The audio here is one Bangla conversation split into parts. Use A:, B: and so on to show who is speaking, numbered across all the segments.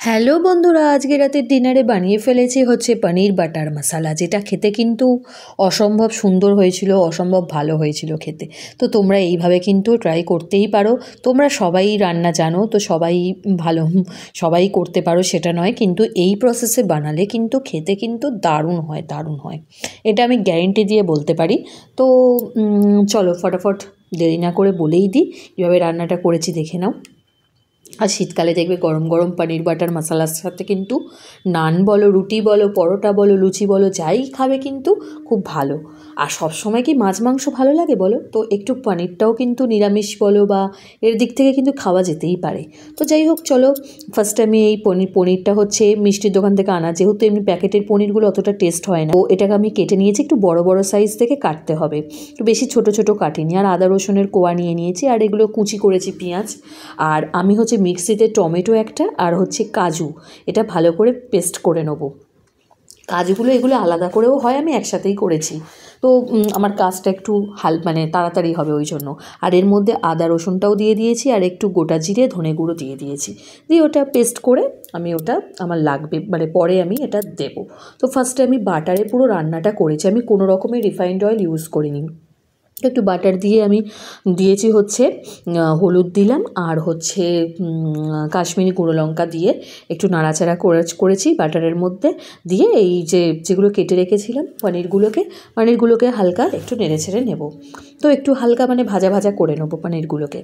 A: হ্যালো বন্ধুরা, আজকে রাতের ডিনারে বানিয়ে ফেলেছি হচ্ছে পনির বাটার মশালা, যেটা খেতে কিন্তু অসম্ভব সুন্দর হয়েছিল, অসম্ভব ভালো হয়েছিল খেতে। তো তোমরা এইভাবে কিন্তু ট্রাই করতেই পারো। তোমরা সবাই রান্না জানো, তো সবাই ভালো সবাই করতে পারো সেটা নয়, কিন্তু এই প্রসেসে বানালে কিন্তু খেতে কিন্তু দারুণ হয়, দারুণ হয়, এটা আমি গ্যারেন্টি দিয়ে বলতে পারি। তো চলো ফটাফট দেরি না করে বলেই দিই কীভাবে রান্নাটা করেছি, দেখে নাও। আর শীতকালে দেখবে গরম গরম পনির বাটার মশালার সাথে কিন্তু নান বলো, রুটি বলো, পরোটা বলো, লুচি বলো, যাই খাবে কিন্তু খুব ভালো। আর সব সময় কি মাছ মাংস ভালো লাগে বলো? তো একটু পনিরটাও কিন্তু নিরামিষ বলো বা এর দিক থেকে কিন্তু খাওয়া যেতেই পারে। তো যাই হোক, চলো ফার্স্টে আমি এই পনিরটা হচ্ছে মিষ্টির দোকান থেকে আনা, যেহেতু এমনি প্যাকেটের পনিরগুলো অতটা টেস্ট হয় না, তো এটাকে আমি কেটে নিয়েছি, একটু বড় বড় সাইজ থেকে কাটতে হবে, একটু বেশি ছোট ছোট কাটিনি। আর আদা রসুনের কোয়া নিয়ে নিয়েছি, আর এগুলো কুচি করেছি পেঁয়াজ। আর আমি হচ্ছে মিক্সিতে টমেটো একটা আর হচ্ছে কাজু, এটা ভালো করে পেস্ট করে নেবো। কাজগুলো এগুলো আলাদা করেও হয়, আমি একসাথেই করেছি, তো আমার কাজটা একটু মানে তাড়াতাড়ি হবে ওই জন্য। আর এর মধ্যে আদা রসুনটাও দিয়ে দিয়েছি, আর একটু গোটা জিরে ধনে গুঁড়ো দিয়ে দিয়েছি, দিয়ে ওটা পেস্ট করে আমি ওটা আমার লাগবে মানে পরে আমি এটা দেবো। তো ফার্স্টে আমি বাটারে পুরো রান্নাটা করেছি, আমি কোনো রকমের রিফাইন্ড অয়েল ইউজ করিনি। একটু বাটার দিয়ে আমি দিয়েছি হচ্ছে হলুদ দিলাম, আর হচ্ছে কাশ্মীরি গুঁড়ো লঙ্কা দিয়ে একটু নাড়াচাড়া করেছি বাটারের মধ্যে দিয়ে, এই যেগুলো কেটে রেখেছিলাম পনিরগুলোকে হালকা একটু নেড়ে ছেড়ে নেব। তো একটু হালকা মানে ভাজা ভাজা করে নেবো পনিরগুলোকে।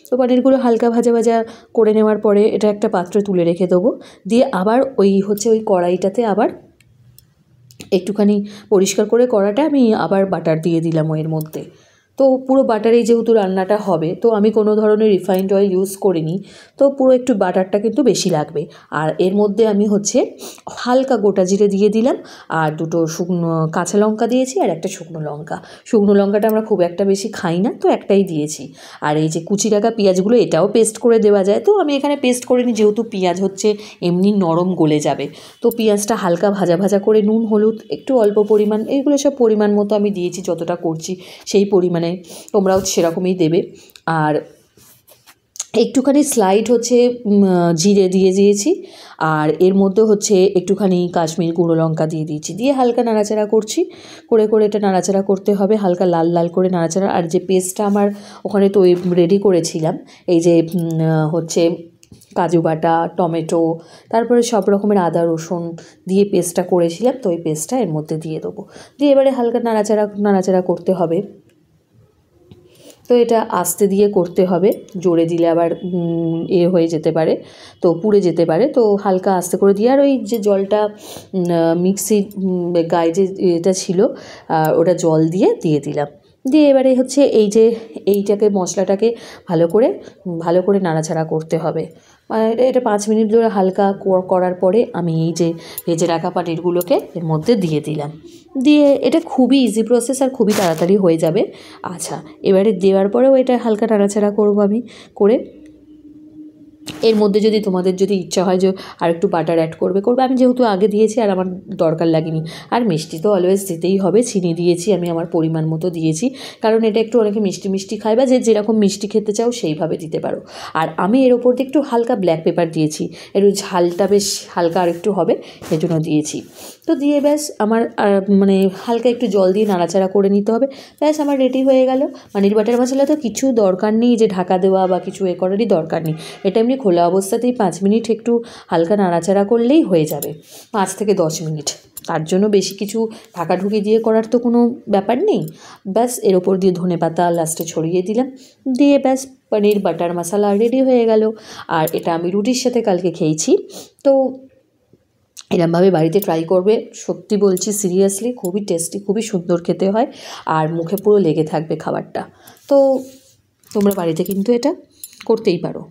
A: তো পনিরগুলো হালকা ভাজা ভাজা করে নেওয়ার পরে এটা একটা পাত্রে তুলে রেখে দেবো। দিয়ে আবার ওই কড়াইটাতে আবার একটুখানি পরিষ্কার করে কড়াটা আমি আবার বাটার দিয়ে দিলাম এর মধ্যে। তো পুরো বাটারেই যেহেতু রান্নাটা হবে, তো আমি কোনো ধরনের রিফাইন্ড অয়েল ইউজ করিনি, তো পুরো একটু বাটারটা কিন্তু বেশি লাগবে। আর এর মধ্যে আমি হচ্ছে হালকা গোটা জিরে দিয়ে দিলাম, আর দুটো শুকনো কাঁচা লঙ্কা দিয়েছি, আর একটা শুকনো লঙ্কাটা আমরা খুব একটা বেশি খাই না, তো একটাই দিয়েছি। আর এই যে কুচি রাখা পেঁয়াজগুলো, এটাও পেস্ট করে দেওয়া যায়, তো আমি এখানে পেস্ট করিনি, যেহেতু পেঁয়াজ হচ্ছে এমনি নরম গলে যাবে। তো পেঁয়াজটা হালকা ভাজা ভাজা করে নুন হলুদ একটু অল্প পরিমাণ, এইগুলো সব পরিমাণ মতো আমি দিয়েছি, যতটা করছি সেই পরিমাণে তোমরাও সেরকমই দেবে। আর একটুখানি স্লাইড হচ্ছে জিরে দিয়ে দিয়েছি, আর এর মধ্যে হচ্ছে একটুখানি কাশ্মীর গুঁড়ো লঙ্কা দিয়ে দিয়েছি, দিয়ে হালকা নাড়াচাড়া করছি, করে এটা নাড়াচাড়া করতে হবে, হালকা লাল লাল করে নাড়াচাড়া। আর যে পেস্টটা আমার ওখানে রেডি করেছিলাম, এই যে হচ্ছে কাজু বাটা, টমেটো, তারপরে সব রকমের আদা রসুন দিয়ে পেস্টটা করেছিলাম, তো ওই পেস্টটা এর মধ্যে দিয়ে দেবো, দিয়ে এবারে হালকা নাড়াচাড়া করতে হবে। তো এটা আস্তে দিয়ে করতে হবে, জোরে দিলে আবার হয়ে যেতে পারে, তো পুড়ে যেতে পারে, তো হালকা আস্তে করে দিয়ে। আর ওই যে জলটা মিক্সির গায়ে যে এটা ছিল ওটা জল দিয়ে দিলাম, দিয়ে এবারে হচ্ছে মশলাটাকে ভালো করে নাড়াচাড়া করতে হবে। এটা 5 মিনিট ধরে হালকা করার পরে আমি এই যে ভেজে রাখা পনিরগুলোকে এর মধ্যে দিয়ে দিলাম, দিয়ে এটা খুবই ইজি প্রসেস আর খুবই তাড়াতাড়ি হয়ে যাবে। আচ্ছা, এবারে দেওয়ার পরেও এটা হালকা নাড়াচাড়া করবো আমি করে। এর মধ্যে তোমাদের যদি ইচ্ছা হয় যে আর একটু বাটার অ্যাড করবে, আমি যেহেতু আগে দিয়েছি আর আমার দরকার লাগেনি। আর মিষ্টি তো অলওয়েজ দিতেই হবে, চিনি দিয়েছি আমি আমার পরিমাণ মতো দিয়েছি, কারণ এটা একটু অনেকে মিষ্টি মিষ্টি খায়, বা যেরকম মিষ্টি খেতে চাও সেইভাবে দিতে পারো। আর আমি এর ওপর দিয়ে একটু হালকা ব্ল্যাক পেপার দিয়েছি, একটু ঝালটা বেশ হালকা আর একটু হবে সেই জন্য দিয়েছি। তো দিয়ে ব্যাস আমার মানে হালকা একটু জল দিয়ে নাড়াচাড়া করে নিতে হবে, ব্যাস আমার রেডি হয়ে গেল পনির বাটার মশলা। তো কিছু দরকার নেই যে ঢাকা দেওয়া বা কিছু করারই দরকার নেই, এটা এমনি খোলা অবস্থাতেই 5 মিনিট একটু হালকা নাড়াচাড়া করলেই হয়ে যাবে, 5 থেকে 10 মিনিট। তার জন্য বেশি কিছু ঢাকাঢুকি দিয়ে করার তো কোনো ব্যাপার নেই। ব্যাস এর ওপর দিয়ে ধনেপাতা লাস্টে ছড়িয়ে দিলাম, দিয়ে ব্যাস পনির বাটার মশলা রেডি হয়ে গেল। আর এটা আমি রুটির সাথে কালকে খেয়েছি। তো এরমভাবে বাড়িতে ট্রাই করবে, সত্যি বলছি সিরিয়াসলি খুবই টেস্টি, খুবই সুন্দর খেতে হয়, আর মুখে পুরো লেগে থাকবে খাবারটা। তো তোমরা বাড়িতে কিন্তু এটা করতেই পারো।